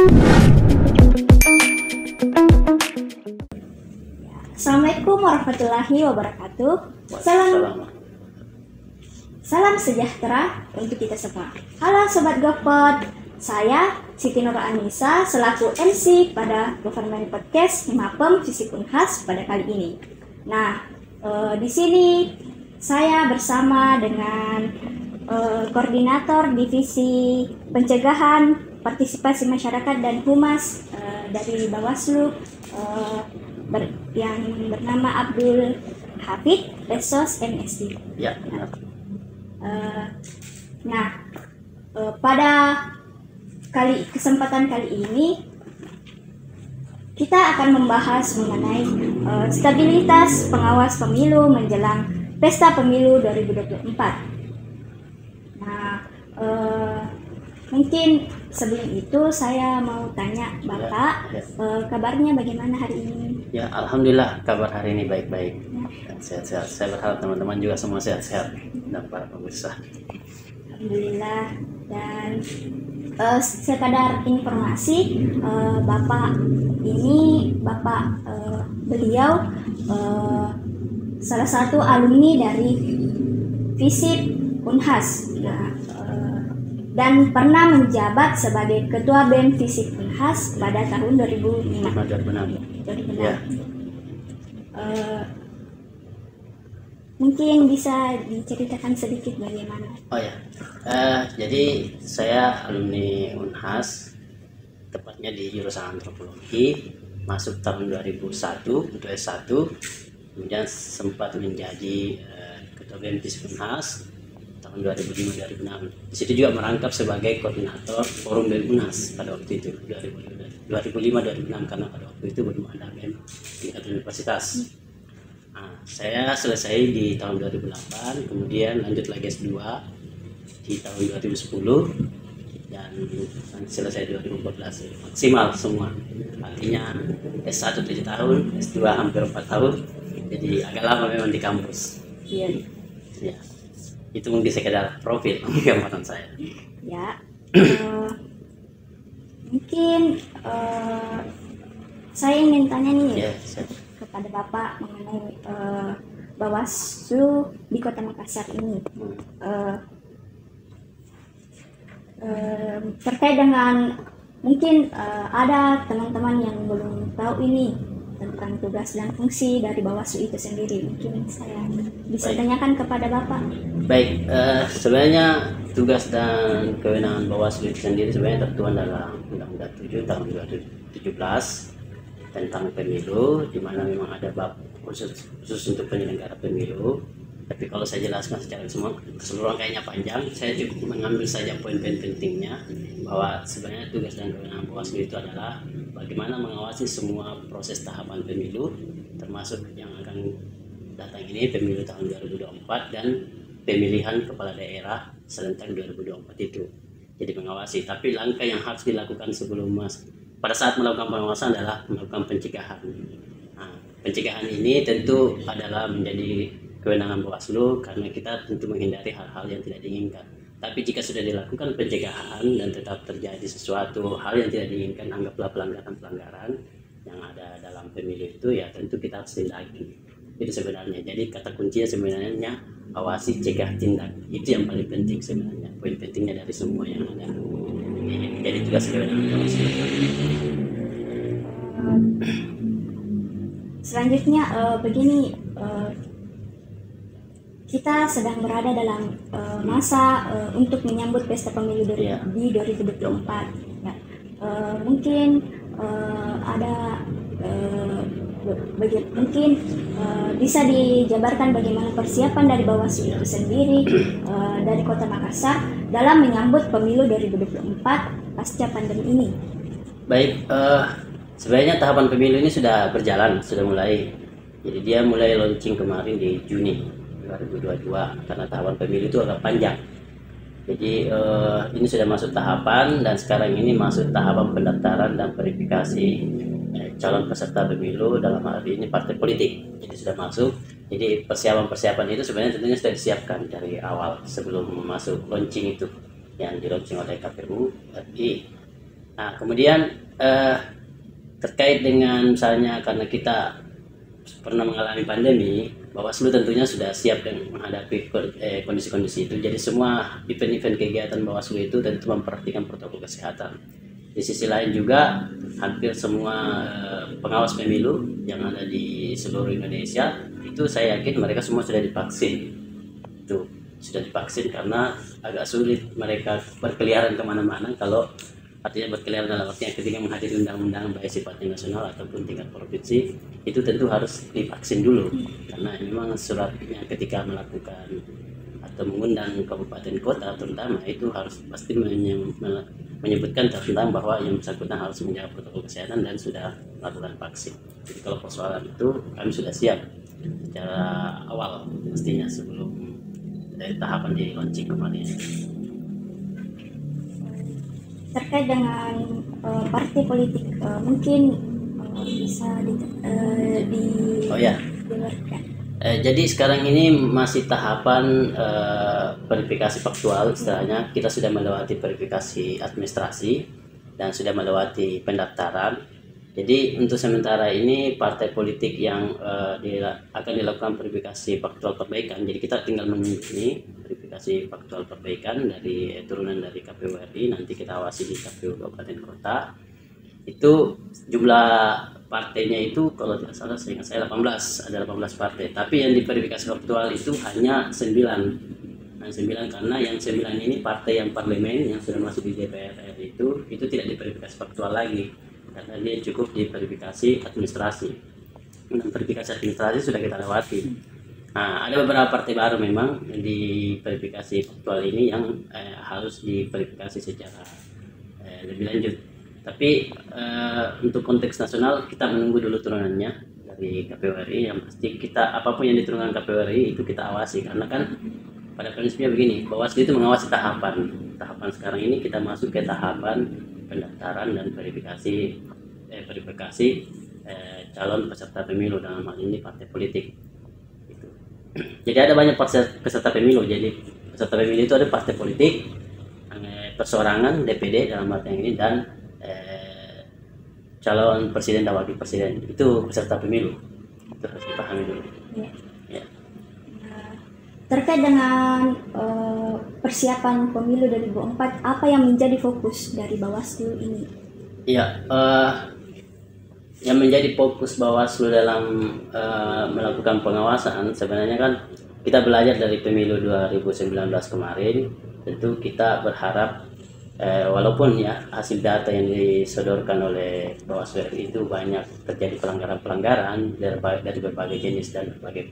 Assalamualaikum warahmatullahi wabarakatuh. Salam sejahtera untuk kita semua. Halo Sobat GoPod, saya Siti Nur Anissa selaku MC pada Government Podcast Himapem Fisip Unhas pada kali ini. Nah, di sini saya bersama dengan Koordinator Divisi Pencegahan Partisipasi Masyarakat dan Humas dari Bawaslu yang bernama Abdul Hafid Pesos MSD. Ya, benar. Pada kesempatan kali ini kita akan membahas mengenai stabilitas pengawas pemilu menjelang Pesta Pemilu 2024. Mungkin sebelum itu saya mau tanya Bapak, kabarnya bagaimana hari ini? Ya, alhamdulillah kabar hari ini baik-baik dan sehat-sehat. Saya berharap teman-teman juga semua sehat-sehat dan para pemirsa. Alhamdulillah. Dan sekadar informasi, beliau salah satu alumni dari Fisip Unhas. Dan pernah menjabat sebagai Ketua BEM Fisip Unhas pada tahun 2005. Ya. Mungkin bisa diceritakan sedikit bagaimana? Oh ya, jadi saya alumni Unhas, tepatnya di jurusan Antropologi, masuk tahun 2001 untuk S1, kemudian sempat menjadi Ketua BEM Fisip Unhas tahun 2005-2006. Di situ juga merangkap sebagai koordinator forum BEM Unhas pada waktu itu 2005-2006, karena pada waktu itu belum ada BEM tingkat universitas. Saya selesai di tahun 2008, kemudian lanjut lagi S2 di tahun 2010 dan selesai 2014. Maksimal semua, artinya S1 7 tahun, S2 hampir 4 tahun, jadi agak lama memang di kampus. Iya. Ya. Itu mungkin sekedar profil gambaran saya. Ya, mungkin saya ingin tanya nih kepada Bapak mengenai Bawaslu di Kota Makassar ini. Terkait dengan mungkin ada teman-teman yang belum tahu ini tentang tugas dan fungsi dari Bawaslu itu sendiri. Mungkin saya bisa tanyakan kepada Bapak. Baik, sebenarnya tugas dan kewenangan Bawaslu itu sendiri sebenarnya tertuang dalam Undang-Undang 7 tahun 2017 tentang pemilu, di mana memang ada bab khusus untuk penyelenggara pemilu. Tapi kalau saya jelaskan secara keseluruhan kayaknya panjang, saya cukup mengambil saja poin-poin pentingnya, bahwa sebenarnya tugas dan kewenangan Bawaslu itu adalah bagaimana mengawasi semua proses tahapan pemilu, termasuk yang akan datang ini pemilu tahun 2024 dan pemilihan kepala daerah serentak 2024 itu. Jadi mengawasi, tapi langkah yang harus dilakukan pada saat melakukan pengawasan adalah melakukan pencegahan. Pencegahan ini tentu adalah menjadi kewenangan Bawaslu, karena kita tentu menghindari hal-hal yang tidak diinginkan. Tapi jika sudah dilakukan pencegahan dan tetap terjadi sesuatu hal yang tidak diinginkan, anggaplah pelanggaran-pelanggaran yang ada dalam pemilu itu, ya tentu kita harus tindaki. Itu sebenarnya. Jadi kata kuncinya sebenarnya awasi, cegah, tindak. Itu yang paling penting sebenarnya. Poin pentingnya dari semua yang ada. Jadi tugas kewenangan Bawaslu. Selanjutnya begini, kita sedang berada dalam masa untuk menyambut pesta pemilu di 2024. Ya, mungkin ada bisa dijabarkan bagaimana persiapan dari Bawaslu itu sendiri dari Kota Makassar dalam menyambut pemilu 2024 pasca pandemi ini. Baik, sebenarnya tahapan pemilu ini sudah berjalan, sudah mulai. Jadi dia mulai launching kemarin di Juni 2022, karena tahapan pemilu itu agak panjang. Jadi ini sudah masuk tahapan, dan sekarang ini masuk tahapan pendaftaran dan verifikasi calon peserta pemilu, dalam hal ini partai politik. Jadi sudah masuk. Jadi persiapan-persiapan itu sebenarnya tentunya sudah disiapkan dari awal sebelum masuk launching itu, yang di launching oleh KPU RI. Nah, kemudian terkait dengan misalnya karena kita pernah mengalami pandemi, Bawaslu tentunya sudah siap dengan menghadapi kondisi-kondisi itu. Jadi semua event-event kegiatan Bawaslu itu tentu memperhatikan protokol kesehatan. Di sisi lain juga hampir semua pengawas pemilu yang ada di seluruh Indonesia itu saya yakin mereka semua sudah divaksin. Itu sudah divaksin karena agak sulit mereka berkeliaran kemana-mana. Kalau artinya berkeliaran dalam artinya ketika menghadiri undang-undang baik sifatnya nasional ataupun tingkat provinsi, itu tentu harus divaksin dulu karena memang suratnya ketika melakukan atau mengundang kabupaten kota terutama itu harus pasti menyebutkan tentang bahwa yang bersangkutan harus menjaga protokol kesehatan dan sudah melakukan vaksin. Jadi kalau persoalan itu kami sudah siap secara awal pastinya sebelum dari tahapan di launching kemarin. Terkait dengan partai politik, mungkin bisa dijelaskan. Jadi sekarang ini masih tahapan verifikasi faktual, istilahnya kita sudah melewati verifikasi administrasi dan sudah melewati pendaftaran. Jadi untuk sementara ini partai politik yang akan dilakukan verifikasi faktual perbaikan, jadi kita tinggal menunggu ini verifikasi faktual perbaikan dari turunan dari KPU RI, nanti kita awasi di KPU Kabupaten Kota. Itu jumlah partainya itu kalau tidak salah seingat saya 18, ada 18 partai, tapi yang diverifikasi faktual itu hanya 9. Nah, 9 karena yang 9 ini partai yang parlemen yang sudah masuk di DPR RI itu tidak diverifikasi faktual lagi karena dia cukup diverifikasi administrasi. Dan verifikasi administrasi sudah kita lewati. Nah, ada beberapa partai baru memang di verifikasi faktual ini yang harus diverifikasi secara lebih lanjut. Tapi untuk konteks nasional kita menunggu dulu turunannya dari KPU RI. Yang pasti kita apapun yang diturunkan KPU RI itu kita awasi karena kan pada prinsipnya begini, Bawaslu itu mengawasi tahapan sekarang ini kita masuk ke tahapan pendaftaran dan verifikasi calon peserta pemilu, dalam hal ini partai politik gitu. Jadi ada banyak peserta pemilu. Jadi peserta pemilu itu ada partai politik, perseorangan, DPD dalam arti yang ini, dan calon presiden dan wakil presiden itu peserta pemilu. Itu harus dipahami dulu. Ya. Terkait dengan persiapan pemilu 2024, apa yang menjadi fokus dari Bawaslu ini? Ya, yang menjadi fokus Bawaslu dalam melakukan pengawasan sebenarnya kan kita belajar dari pemilu 2019 kemarin. Tentu kita berharap walaupun ya hasil data yang disodorkan oleh Bawaslu itu banyak terjadi pelanggaran dari berbagai jenis dan dari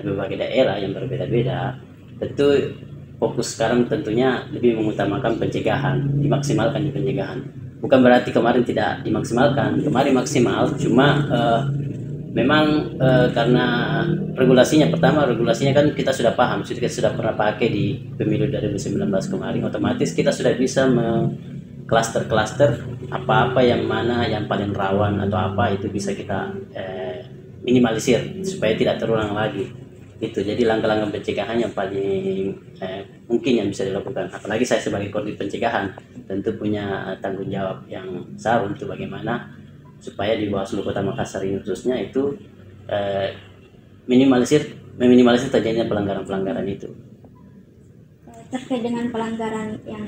berbagai daerah yang berbeda-beda, tentu fokus sekarang tentunya lebih mengutamakan pencegahan, dimaksimalkan di pencegahan. Bukan berarti kemarin tidak dimaksimalkan, kemarin maksimal, cuma memang karena regulasinya kan kita sudah paham, kita sudah pernah pakai di pemilu 2019 kemarin, otomatis kita sudah bisa klaster-klaster apa-apa yang mana yang paling rawan atau apa itu bisa kita minimalisir supaya tidak terulang lagi. Itu jadi langkah-langkah pencegahan yang paling mungkin yang bisa dilakukan. Apalagi saya sebagai koordinator pencegahan tentu punya tanggung jawab yang besar untuk bagaimana supaya di Bawaslu Kota Makassar ini khususnya itu meminimalisir terjadinya pelanggaran-pelanggaran itu. Terkait dengan pelanggaran yang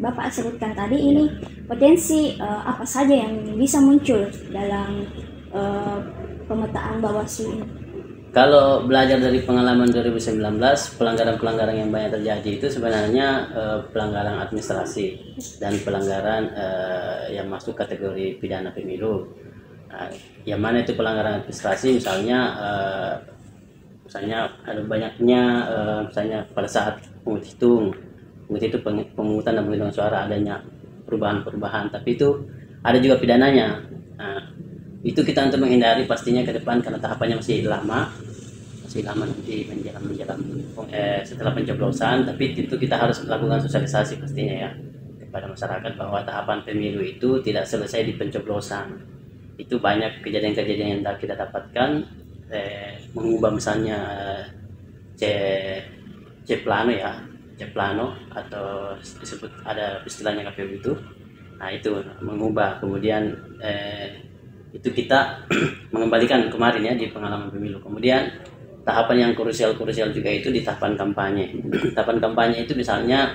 Bapak sebutkan tadi, ini potensi apa saja yang bisa muncul dalam pemetaan Bawaslu ini? Kalau belajar dari pengalaman 2019, pelanggaran-pelanggaran yang banyak terjadi itu sebenarnya pelanggaran administrasi dan pelanggaran yang masuk kategori pidana pemilu. Yang mana itu pelanggaran administrasi, misalnya ada banyaknya misalnya pada saat pemungutan dan penghitungan suara adanya perubahan-perubahan, tapi itu ada juga pidananya. Itu kita untuk menghindari pastinya ke depan karena tahapannya masih lama nanti menjelang setelah pencoblosan, tapi itu kita harus melakukan sosialisasi pastinya ya kepada masyarakat bahwa tahapan pemilu itu tidak selesai di pencoblosan. Itu banyak kejadian-kejadian yang kita dapatkan, mengubah misalnya C plano atau disebut ada istilahnya KPU itu. Nah itu mengubah, kemudian itu kita mengembalikan kemarin ya di pengalaman pemilu. Kemudian tahapan yang krusial juga itu di tahapan kampanye. Tahapan kampanye itu misalnya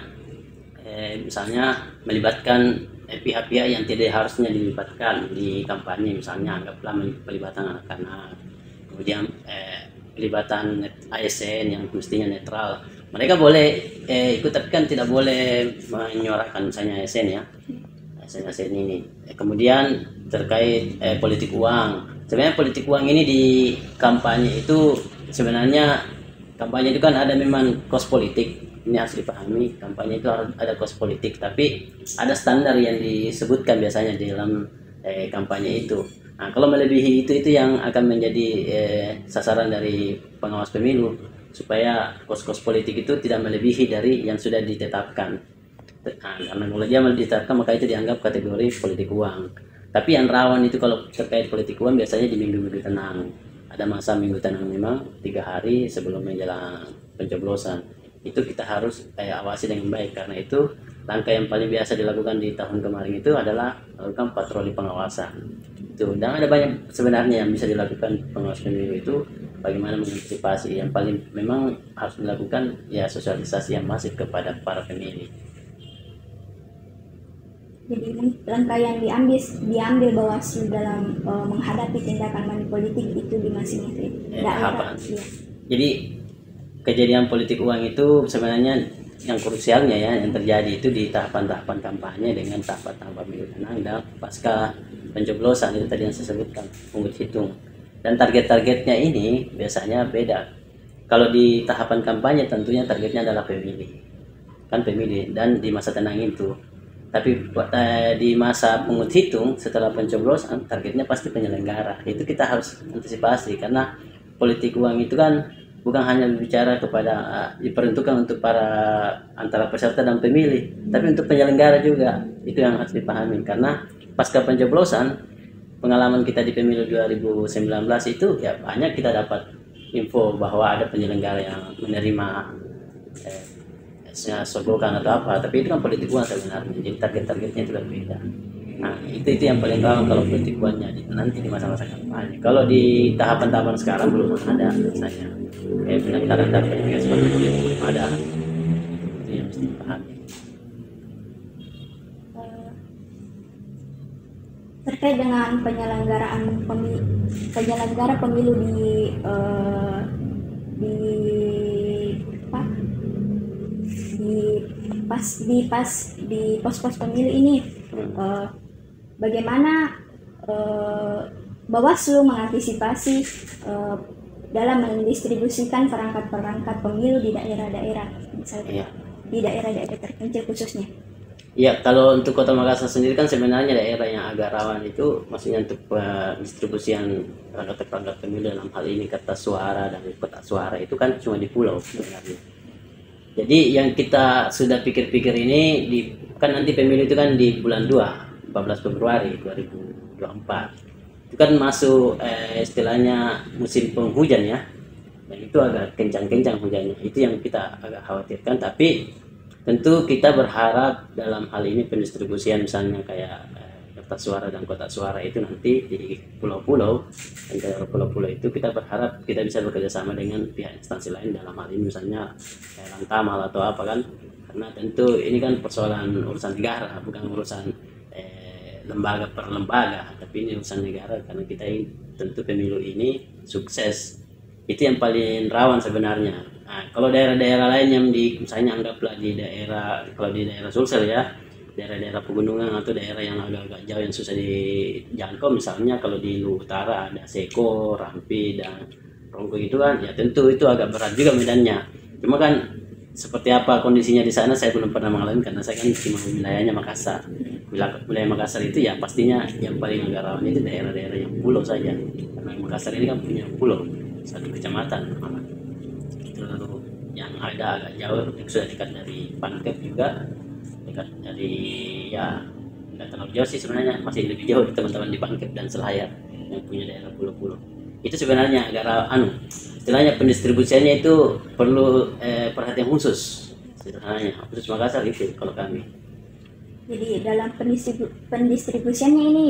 melibatkan pihak-pihak yang tidak harusnya dilibatkan di kampanye, misalnya anggaplah pelibatan anak-anak, kemudian pelibatan ASN yang mestinya netral. Mereka boleh ikut, tapi kan tidak boleh menyuarakan misalnya ASN ya, ASN ini. Kemudian terkait politik uang. Sebenarnya politik uang ini di kampanye itu sebenarnya kampanye itu kan ada memang kos politik. Ini harus dipahami, kampanye itu harus ada kos politik, tapi ada standar yang disebutkan biasanya di dalam kampanye itu. Nah, kalau melebihi itu yang akan menjadi sasaran dari pengawas pemilu, supaya kos-kos politik itu tidak melebihi dari yang sudah ditetapkan. Nah, karena kalau dia ditetapkan maka itu dianggap kategori politik uang. Tapi yang rawan itu kalau terkait politik uang biasanya di minggu-minggu tenang. Ada masa minggu tenang memang 3 hari sebelum menjelang pencoblosan. Itu kita harus awasi dengan baik, karena itu langkah yang paling biasa dilakukan di tahun kemarin itu adalah melakukan patroli pengawasan. Itu, dan ada banyak sebenarnya yang bisa dilakukan pengawas pemilu itu, bagaimana mengantisipasi. Yang paling memang harus dilakukan ya sosialisasi yang masif kepada para pemilih. Jadi langkah yang diambil Bawaslu dalam menghadapi tindakan manipolitik itu di masing-masing daerah. Ya. Jadi kejadian politik uang itu sebenarnya yang krusialnya ya yang terjadi itu di tahapan-tahapan kampanye dengan tahapan-tahapan pemilu tenang dan pasca pencoblosan itu tadi yang saya sebutkan, pungut hitung. Dan target-targetnya ini biasanya beda. Kalau di tahapan kampanye tentunya targetnya adalah pemilih, kan pemilih, dan di masa tenang itu. Tapi di masa pungut hitung setelah pencoblosan targetnya pasti penyelenggara. Itu kita harus antisipasi, karena politik uang itu kan bukan hanya berbicara kepada diperuntukkan untuk para antara peserta dan pemilih, tapi untuk penyelenggara juga. Itu yang harus dipahami, karena pasca pencoblosan pengalaman kita di pemilu 2019 itu ya banyak kita dapat info bahwa ada penyelenggara yang menerima sogokan atau apa, tapi itu kan politik uang sebenarnya, jadi target-targetnya itu berbeda. Nah itu yang paling gampang kalau politik uangnya nanti di masa-masa kampanye. Kalau di tahapan-tahapan sekarang belum ada misalnya pendaftaran data yang seperti itu belum ada. Itu yang mesti dipahami. Terkait dengan penyelenggara pemilu di pos-pos pemilu ini, bagaimana Bawaslu mengantisipasi dalam mendistribusikan perangkat-perangkat pemilu di daerah-daerah, misalnya di daerah-daerah terpencil khususnya. Ya, kalau untuk Kota Makassar sendiri kan sebenarnya daerah yang agak rawan itu, maksudnya untuk pendistribusian perangkat-perangkat pemilu dalam hal ini kertas suara dan kotak suara itu kan cuma di pulau sebenarnya. Jadi yang kita sudah pikir-pikir ini kan nanti pemilu itu kan di bulan 2, 14 Februari 2024. Itu kan masuk istilahnya musim penghujan ya. Dan itu agak kencang-kencang hujannya. Itu yang kita agak khawatirkan, tapi tentu kita berharap dalam hal ini pendistribusian misalnya kayak kertas suara dan kotak suara itu nanti di pulau-pulau, dan daerah pulau-pulau itu kita berharap kita bisa bekerja sama dengan pihak instansi lain, dalam hal ini misalnya kayak Lantamal atau apa kan, karena tentu ini kan persoalan urusan negara, bukan urusan lembaga per lembaga, tapi ini urusan negara, karena kita tentu pemilu ini sukses. Itu yang paling rawan sebenarnya. Nah, kalau daerah-daerah lain yang misalnya anggaplah kalau di daerah Sulsel ya, daerah-daerah pegunungan atau daerah yang agak-agak jauh yang susah dijangkau, misalnya kalau di Luwu Utara ada Seko, Rampi, dan Ronggo gitu kan, ya tentu itu agak berat juga medannya. Cuma kan seperti apa kondisinya di sana saya belum pernah mengalami, karena saya kan cuma wilayahnya Makassar. Wilayah Makassar itu ya pastinya yang paling agak rawan itu daerah-daerah yang pulau saja, karena Makassar ini kan punya pulau, 1 kecamatan. Itu yang agak jauh, yang sudah dekat dari Pangkep juga, dekat dari ya nggak terlalu jauh sih sebenarnya, masih lebih jauh teman-teman di Pangkep dan Selayar yang punya daerah pulau-pulau. Itu sebenarnya agak istilahnya pendistribusiannya itu perlu perhatian khusus, sederhananya khusus Makassar itu kalau kami. Jadi dalam pendistribusiannya ini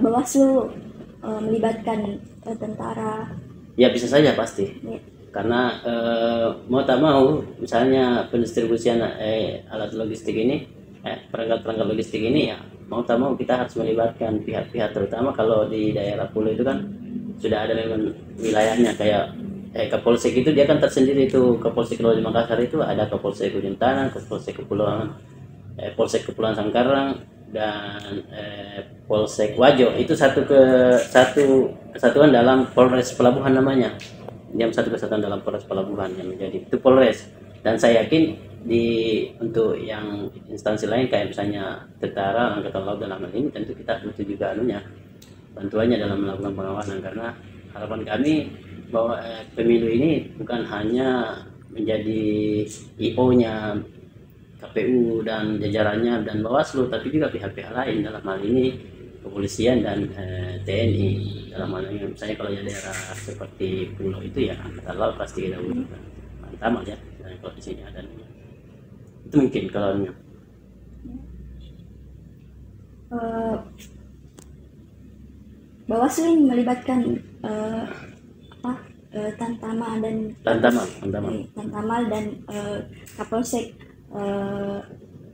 Bawaslu melibatkan tentara. Ya bisa saja pasti. Ya. Karena mau tak mau, misalnya pendistribusian alat logistik ini, perangkat-perangkat logistik ini ya mau tak mau kita harus melibatkan pihak-pihak, terutama kalau di daerah pulau itu kan sudah ada memang wilayahnya, kayak Kapolsek itu dia kan tersendiri itu. Kapolsek kalau di Makassar itu ada Kapolsek Ujung Tanah, Kapolsek Kepulauan Polsek Kepulauan Sangkarang, dan Polsek Wajo. Itu satu kesatuan dalam Polres Pelabuhan namanya. Dia satu kesatuan dalam Polres Pelabuhan yang menjadi itu Polres. Dan saya yakin untuk yang instansi lain kayak misalnya tentara, angkatan laut dan hal ini, tentu kita butuh juga bantuannya dalam melakukan pengawasan, karena harapan kami bahwa pemilu ini bukan hanya menjadi IO-nya KPU dan jajarannya dan Bawaslu, tapi juga pihak-pihak lain, dalam hal ini kepolisian dan TNI. Dalam hal ini misalnya kalau yang daerah seperti pulau itu ya angkatan laut pasti kita butuhkan, Pantamal ya, dan kalau di sini ada itu mungkin kalau Bawaslu ini melibatkan Tantamal dan Kapolsek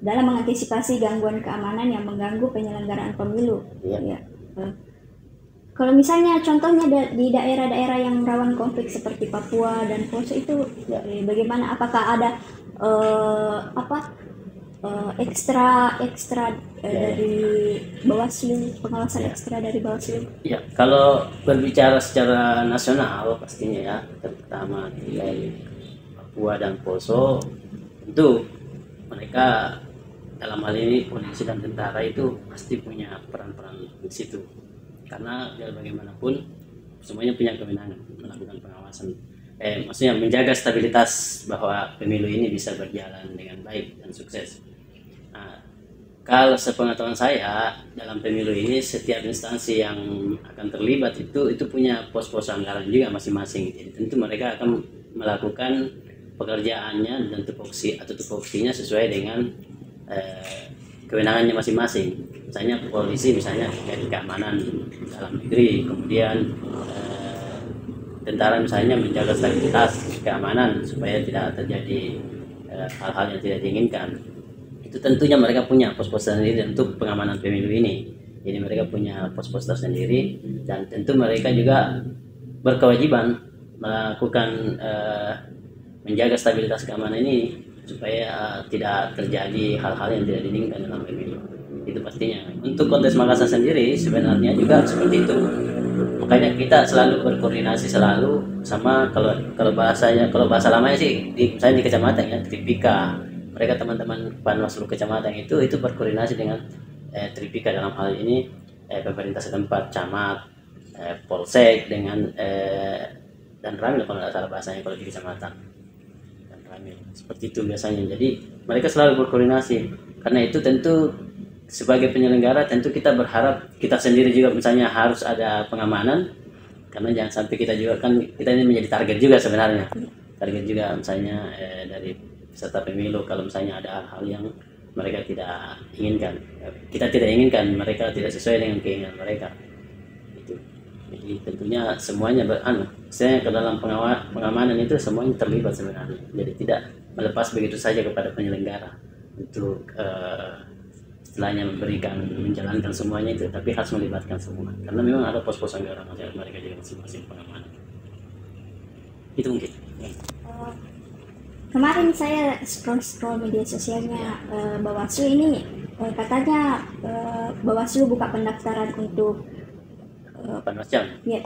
dalam mengantisipasi gangguan keamanan yang mengganggu penyelenggaraan pemilu. Ya. Kalau misalnya contohnya di daerah-daerah yang rawan konflik seperti Papua dan Poso itu, bagaimana? Apakah ada ekstra dari Bawaslu, pengawasan ekstra dari Bawaslu? Ya, kalau berbicara secara nasional pastinya ya, terutama di Papua dan Poso, tentu mereka dalam hal ini polisi dan tentara itu pasti punya peran-peran di situ, karena biar bagaimanapun semuanya punya kewenangan melakukan pengawasan, maksudnya menjaga stabilitas bahwa pemilu ini bisa berjalan dengan baik dan sukses. Nah, kalau sepengetahuan saya dalam pemilu ini setiap instansi yang akan terlibat itu punya pos-pos anggaran juga masing-masing. Jadi tentu mereka akan melakukan pekerjaannya dan tupoksinya sesuai dengan kewenangannya masing-masing. Misalnya polisi misalnya dari keamanan dalam negeri, kemudian tentara misalnya menjaga stabilitas keamanan supaya tidak terjadi hal-hal yang tidak diinginkan. Itu tentunya mereka punya pos-pos sendiri untuk pengamanan pemilu ini. Jadi mereka punya pos-pos tersendiri, dan tentu mereka juga berkewajiban melakukan menjaga stabilitas keamanan ini supaya tidak terjadi hal-hal yang tidak diinginkan dalam pemilu. Itu pastinya. Untuk konteks Makassar sendiri sebenarnya juga seperti itu. Makanya kita selalu berkoordinasi selalu sama, kalau bahasa lamanya sih misalnya di kecamatan ya, Tripika. Mereka teman-teman Panwaslu kecamatan itu berkoordinasi dengan Tripika, dalam hal ini pemerintah setempat, camat, polsek dengan dan ramil kalau tidak salah bahasanya kalau di kecamatan. Seperti itu biasanya. Jadi mereka selalu berkoordinasi. Karena itu tentu sebagai penyelenggara tentu kita berharap kita sendiri juga misalnya harus ada pengamanan, karena jangan sampai kita ini menjadi target juga sebenarnya. Target juga misalnya dari peserta pemilu, kalau misalnya ada hal yang mereka tidak inginkan. Kita tidak inginkan, mereka tidak sesuai dengan keinginan mereka. Itu. Jadi tentunya semuanya misalnya ke dalam pengamanan itu semuanya terlibat sebenarnya. Jadi tidak melepas begitu saja kepada penyelenggara untuk istilahnya menjalankan semuanya itu, tapi harus melibatkan semua, karena memang ada pos-pos anggaran mereka juga masing-masing pengamanan. Itu mungkin. Kemarin saya scroll media sosialnya Bawaslu ini, katanya Bawaslu buka pendaftaran untuk Panwascam. Ya.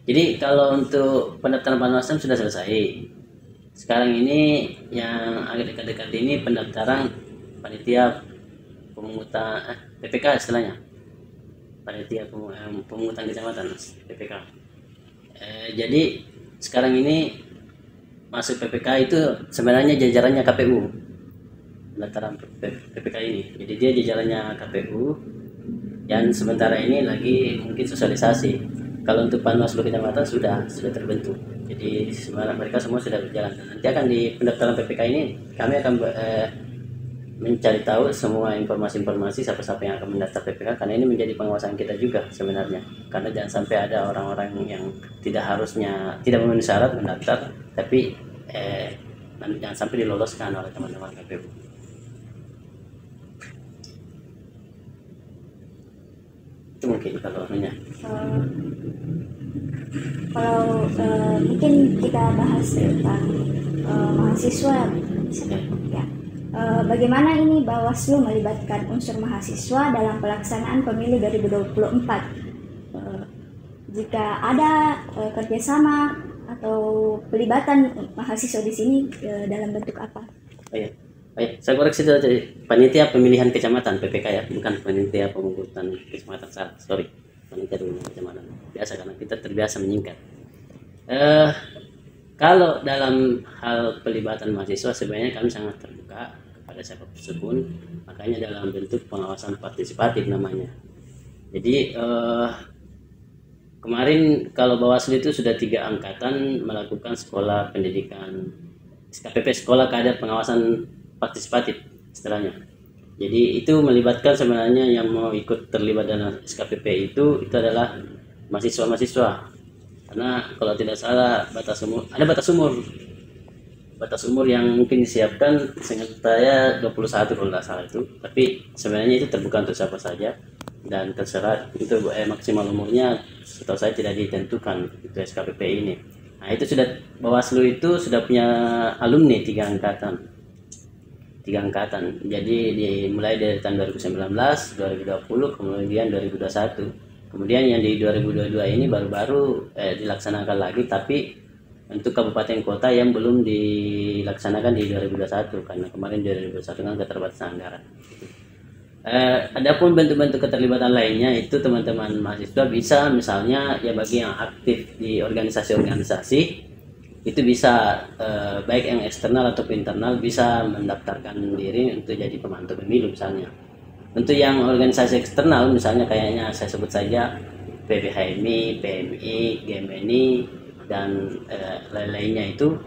Jadi kalau untuk pendaftaran Panwascam sudah selesai. Sekarang ini yang agak dekat-dekat ini pendaftaran panitia pemungutan PPK istilahnya. Panitia pemungutan kecamatan PPK. Jadi sekarang ini masuk PPK itu sebenarnya jajarannya KPU. Pendaftaran PPK ini. Jadi dia jajarannya KPU. Dan sementara ini lagi mungkin sosialisasi. Kalau untuk Panwaslu kecamatan sudah terbentuk. Jadi mereka semua sudah berjalan. Nanti akan di pendaftaran PPK ini kami akan mencari tahu semua informasi-informasi siapa-siapa yang akan mendaftar PPK, karena ini menjadi pengawasan kita juga sebenarnya, karena jangan sampai ada orang-orang yang tidak memenuhi syarat mendaftar tapi jangan sampai diloloskan oleh teman-teman KPU. Itu mungkin kalau mungkin kita bahas tentang mahasiswa ya. Bagaimana ini Bawaslu melibatkan unsur mahasiswa dalam pelaksanaan pemilu 2024? Jika ada kerjasama atau pelibatan mahasiswa di sini dalam bentuk apa? Saya koreksi tadi, panitia pemilihan kecamatan PPK ya, bukan panitia pemungutan kecamatan. Sorry, panitia pemilihan kecamatan. Biasa karena kita terbiasa menyingkat. Kalau dalam hal pelibatan mahasiswa sebenarnya kami sangat terbuka kepada siapapun, makanya dalam bentuk pengawasan partisipatif namanya. Jadi kemarin kalau Bawaslu itu sudah 3 angkatan melakukan sekolah pendidikan SKPP, sekolah kadar pengawasan partisipatif istilahnya. Jadi itu melibatkan sebenarnya yang mau ikut terlibat dalam SKPP itu adalah mahasiswa-mahasiswa. Karena kalau tidak salah ada batas umur yang mungkin disiapkan, seingat saya 21 kalau tidak salah itu, tapi sebenarnya itu terbuka untuk siapa saja dan terserah itu maksimal umurnya setahu saya tidak ditentukan itu SKPP ini. Nah itu sudah Bawaslu itu sudah punya alumni 3 angkatan, jadi dimulai dari tahun 2019, 2020, kemudian 2021. Kemudian yang di 2022 ini baru-baru dilaksanakan lagi, tapi untuk kabupaten kota yang belum dilaksanakan di 2021 karena kemarin 2021 kan keterbatasan anggaran. Adapun bentuk-bentuk keterlibatan lainnya itu teman-teman mahasiswa bisa misalnya ya bagi yang aktif di organisasi-organisasi itu bisa baik yang eksternal atau internal bisa mendaftarkan diri untuk jadi pemantau pemilu misalnya. Untuk yang organisasi eksternal misalnya kayaknya saya sebut saja PBHMI, PMI, GMNI dan lain-lainnya itu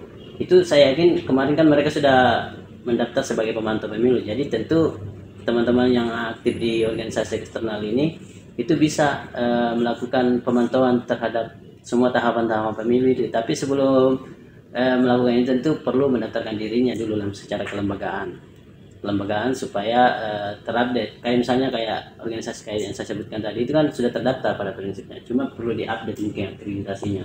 saya yakin kemarin kan mereka sudah mendaftar sebagai pemantau pemilu. Jadi tentu teman-teman yang aktif di organisasi eksternal ini itu bisa melakukan pemantauan terhadap semua tahapan-tahapan pemilu itu. Tapi sebelum melakukan ini tentu perlu mendaftarkan dirinya dulu secara kelembagaan supaya terupdate. Kayak misalnya kayak organisasi kayak yang saya sebutkan tadi itu kan sudah terdaftar pada prinsipnya, cuma perlu diupdate mungkin akreditasinya.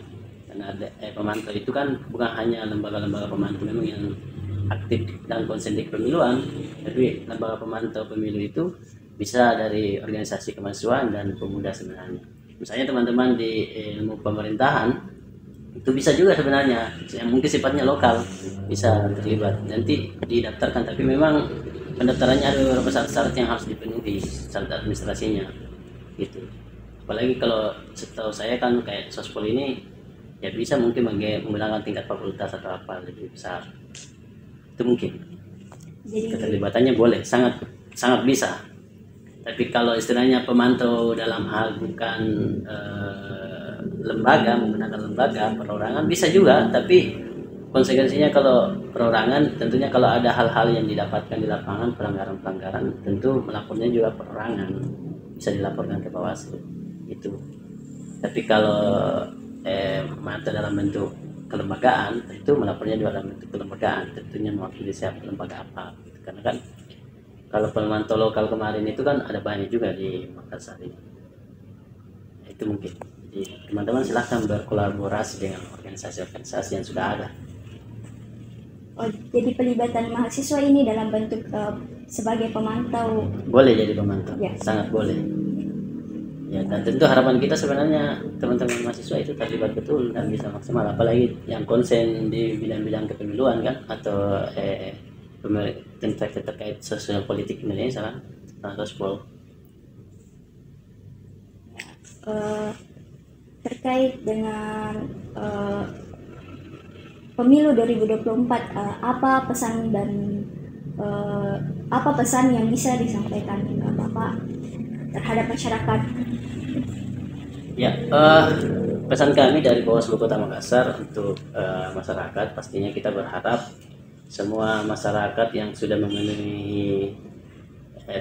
Karena ada pemantau itu kan bukan hanya lembaga-lembaga pemantau memang yang aktif dan konsentrasi pemiluan, tapi lembaga pemantau pemilu itu bisa dari organisasi kemahasiswaan dan pemuda sebenarnya. Misalnya teman-teman di ilmu pemerintahan itu bisa juga sebenarnya yang mungkin sifatnya lokal bisa terlibat, nanti didaftarkan, tapi memang pendaftarannya ada beberapa syarat-syarat yang harus dipenuhi, syarat administrasinya gitu. Apalagi kalau setahu saya kan kayak sospol ini ya bisa mungkin menggunakan tingkat fakultas atau apa lebih besar, itu mungkin. Jadi keterlibatannya boleh, sangat bisa. Tapi kalau istilahnya pemantau dalam hal bukan menggunakan lembaga perorangan bisa juga, tapi konsekuensinya kalau perorangan tentunya kalau ada hal-hal yang didapatkan di lapangan pelanggaran tentu melapornya juga perorangan, bisa dilaporkan ke Bawaslu itu. Tapi kalau mata dalam bentuk kelembagaan itu melapornya juga dalam bentuk kelembagaan, tentunya mewakili siapa lembaga apa gitu. Karena kan kalau pemantau lokal kemarin itu kan ada banyak juga di Makassar ini. Itu mungkin. Jadi teman-teman silahkan berkolaborasi dengan organisasi-organisasi yang sudah ada. Oh, jadi pelibatan mahasiswa ini dalam bentuk sebagai pemantau? Boleh jadi pemantau, ya. Sangat boleh. Ya, dan tentu harapan kita sebenarnya teman-teman mahasiswa itu terlibat betul dan bisa maksimal, apalagi yang konsen di bidang-bidang kepemiluan kan, atau terkait sosial politik Indonesia kan, atau sospol. Terkait dengan pemilu 2024, apa pesan yang bisa disampaikan Bapak terhadap masyarakat? Ya, pesan kami dari Bawaslu Kota Makassar untuk masyarakat pastinya kita berharap semua masyarakat yang sudah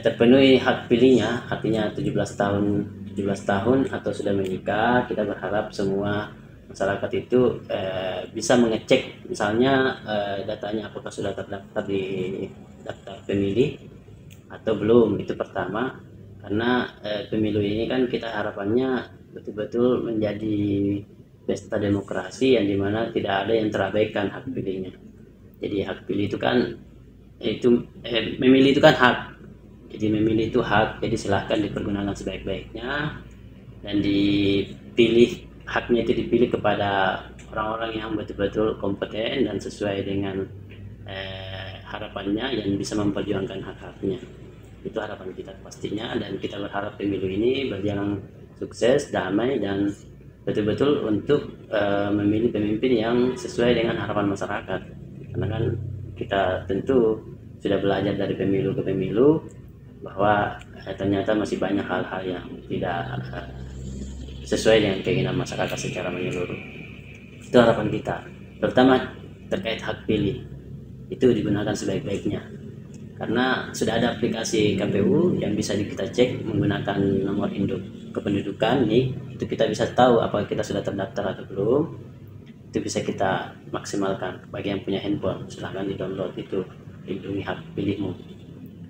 terpenuhi hak pilihnya, artinya 17 tahun atau sudah menikah. Kita berharap semua masyarakat itu bisa mengecek misalnya datanya apakah sudah terdaftar di daftar pemilih atau belum. Itu pertama, karena pemilu ini kan kita harapannya betul-betul menjadi pesta demokrasi yang dimana tidak ada yang terabaikan hak pilihnya. Jadi hak pilih itu kan memilih itu kan hak. Jadi memilih itu hak, jadi silahkan dipergunakan sebaik-baiknya dan haknya itu dipilih kepada orang-orang yang betul-betul kompeten dan sesuai dengan harapannya yang bisa memperjuangkan hak-haknya. Itu harapan kita pastinya, dan kita berharap pemilu ini berjalan sukses, damai, dan betul-betul untuk memilih pemimpin yang sesuai dengan harapan masyarakat. Karena kan kita tentu sudah belajar dari pemilu ke pemilu bahwa ternyata masih banyak hal-hal yang tidak sesuai dengan keinginan masyarakat secara menyeluruh. Itu harapan kita, terutama terkait hak pilih, itu digunakan sebaik-baiknya. Karena sudah ada aplikasi KPU yang bisa kita cek menggunakan nomor induk kependudukan nih, itu kita bisa tahu apakah kita sudah terdaftar atau belum. Itu bisa kita maksimalkan. Bagi yang punya handphone, silahkan di-download itu, lindungi hak pilihmu.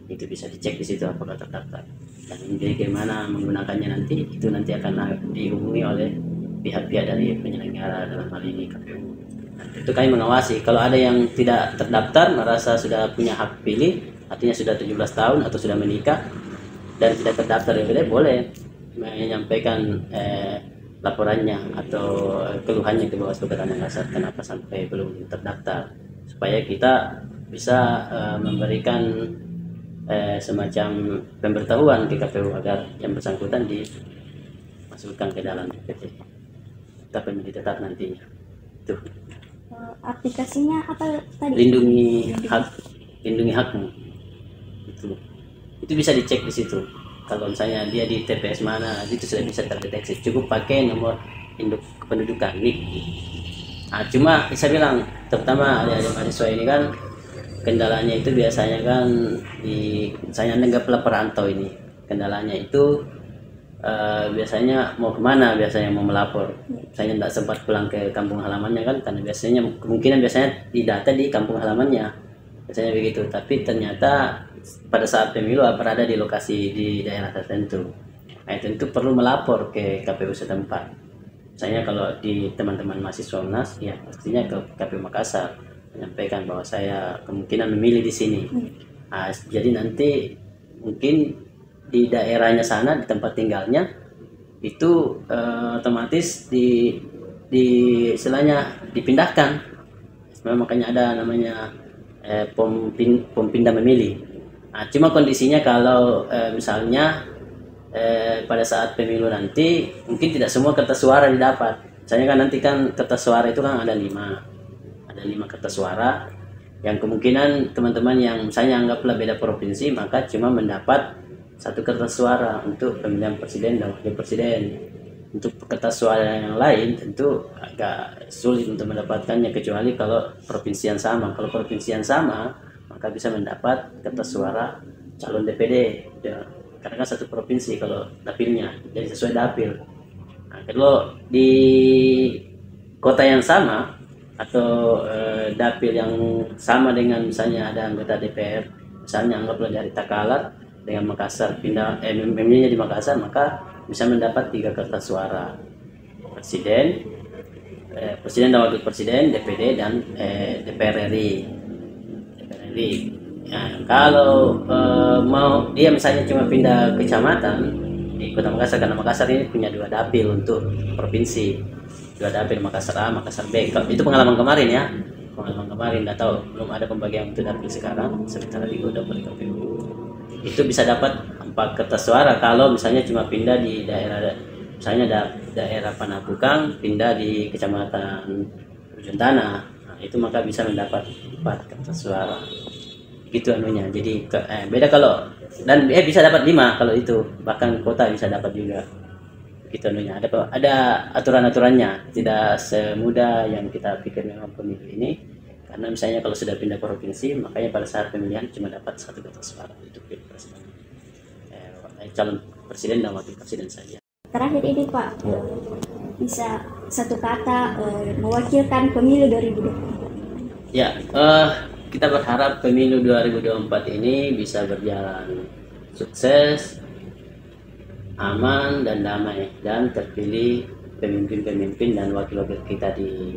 Itu bisa dicek di situ apakah terdaftar. Dan bagaimana menggunakannya nanti, itu nanti akan dihubungi oleh pihak-pihak dari penyelenggara, dalam hal ini KPU. Nah, itu kami mengawasi. Kalau ada yang tidak terdaftar merasa sudah punya hak pilih, artinya sudah 17 tahun atau sudah menikah dan tidak terdaftar DPD, boleh menyampaikan laporannya atau keluhannya ke Bawaslu Kota Makassar kenapa sampai belum terdaftar, supaya kita bisa memberikan semacam pemberitahuan ke KPU agar yang bersangkutan dimasukkan ke dalam DPT atau pemilih tetap nantinya. Itu aplikasinya apa tadi? Lindungi hakmu. Itu bisa dicek di situ. Kalau misalnya dia di TPS mana, itu sudah bisa terdeteksi. Cukup pakai nomor induk kependudukan NIK. Nah, cuma saya bilang, terutama adik-adik mahasiswa ini kan kendalanya itu biasanya kan saya nenggap perantau ini, kendalanya itu biasanya mau kemana, biasanya mau melapor, saya tidak sempat pulang ke kampung halamannya kan, karena kemungkinan biasanya didata di kampung halamannya, biasanya begitu. Tapi ternyata pada saat pemilu berada di lokasi di daerah tertentu, nah tentu perlu melapor ke KPU setempat. Misalnya kalau di teman-teman mahasiswa UNAS, ya pastinya ke KPU Makassar, menyampaikan bahwa saya kemungkinan memilih di sini. Nah, jadi nanti mungkin di daerahnya sana, di tempat tinggalnya itu otomatis istilahnya dipindahkan. Makanya ada namanya pom pindah memilih. Nah, cuma kondisinya kalau misalnya pada saat pemilu nanti mungkin tidak semua kertas suara didapat. Misalnya kan nanti kan kertas suara itu kan ada 5 kertas suara, yang kemungkinan teman-teman yang misalnya anggaplah beda provinsi, maka cuma mendapat 1 kertas suara untuk pemilihan presiden dan wakil presiden. Untuk kertas suara yang lain tentu agak sulit untuk mendapatkannya, kecuali kalau provinsi yang sama. Kalau provinsi yang sama, maka bisa mendapat kertas suara calon DPD, karena kan 1 provinsi kalau dapilnya, jadi sesuai dapil. Nah, kalau di kota yang sama atau dapil yang sama dengan misalnya ada anggota DPR, misalnya anggaplah dari Takalar dengan Makassar memilihnya di Makassar, maka bisa mendapat 3 kertas suara, presiden dan wakil presiden, DPD dan DPR RI. Nah, kalau mau dia misalnya cuma pindah kecamatan di Kota Makassar, karena Makassar ini punya 2 dapil untuk provinsi, 2 dapil, Makassar A, Makassar B. Itu pengalaman kemarin ya, nggak tahu, belum ada pembagian untuk dapil sekarang, sementara digodok oleh KPU. Itu bisa dapat 4 kertas suara kalau misalnya cuma pindah di daerah, misalnya daerah Panakukang pindah di kecamatan Ujung Tanah. Nah, itu maka bisa mendapat 4 kertas suara. Gitu anunya. Jadi beda kalau dan bisa dapat 5 kalau itu, bahkan kota bisa dapat juga. Gitu anunya. Ada aturan-aturannya, tidak semudah yang kita pikir memang pemilu ini, Karena misalnya kalau sudah pindah provinsi, makanya pada saat pemilihan cuma dapat 1 kotak suara untuk pilpres, calon presiden dan wakil presiden saja. Terakhir ini Pak, bisa satu kata mewakilkan pemilu 2024. Ya, kita berharap pemilu 2024 ini bisa berjalan sukses, aman dan damai, dan terpilih pemimpin-pemimpin dan wakil-wakil kita di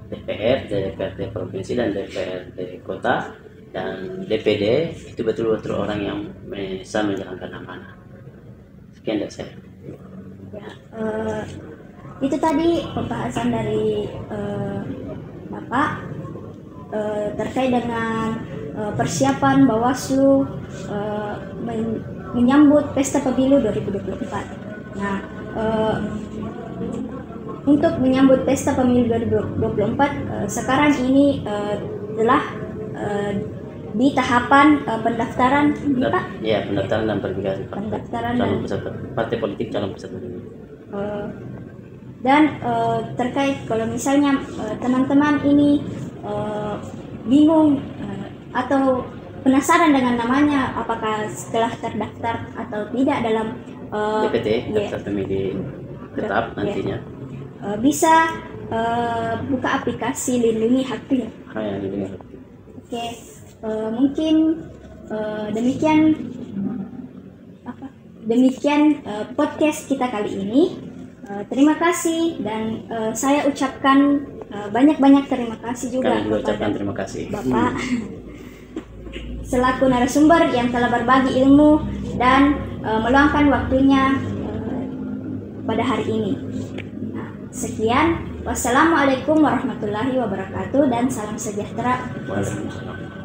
DPRD provinsi dan DPRD kota dan DPD itu betul-betul orang yang bisa menjalankan amanah. Sekian dari saya. Ya, itu tadi pembahasan dari Bapak terkait dengan persiapan Bawaslu menyambut pesta pemilu 2024. Nah, untuk menyambut pesta pemilu 2024 sekarang ini telah di tahapan pendaftaran, Pak? Ya, pendaftaran dan verifikasi Pendaftaran calon peserta partai politik, calon peserta pemilu. Dan terkait kalau misalnya teman-teman ini bingung atau penasaran dengan namanya, apakah setelah terdaftar atau tidak dalam DPT, daftar pemilih tetap nantinya, bisa buka aplikasi Lindungi Hakku ya. Oke, mungkin demikian podcast kita kali ini. Terima kasih dan saya ucapkan banyak-banyak terima kasih juga kami juga ucapkan terima kasih Bapak selaku narasumber yang telah berbagi ilmu dan meluangkan waktunya pada hari ini. Nah, sekian, wassalamualaikum warahmatullahi wabarakatuh dan salam sejahtera. Waalaikumsalam.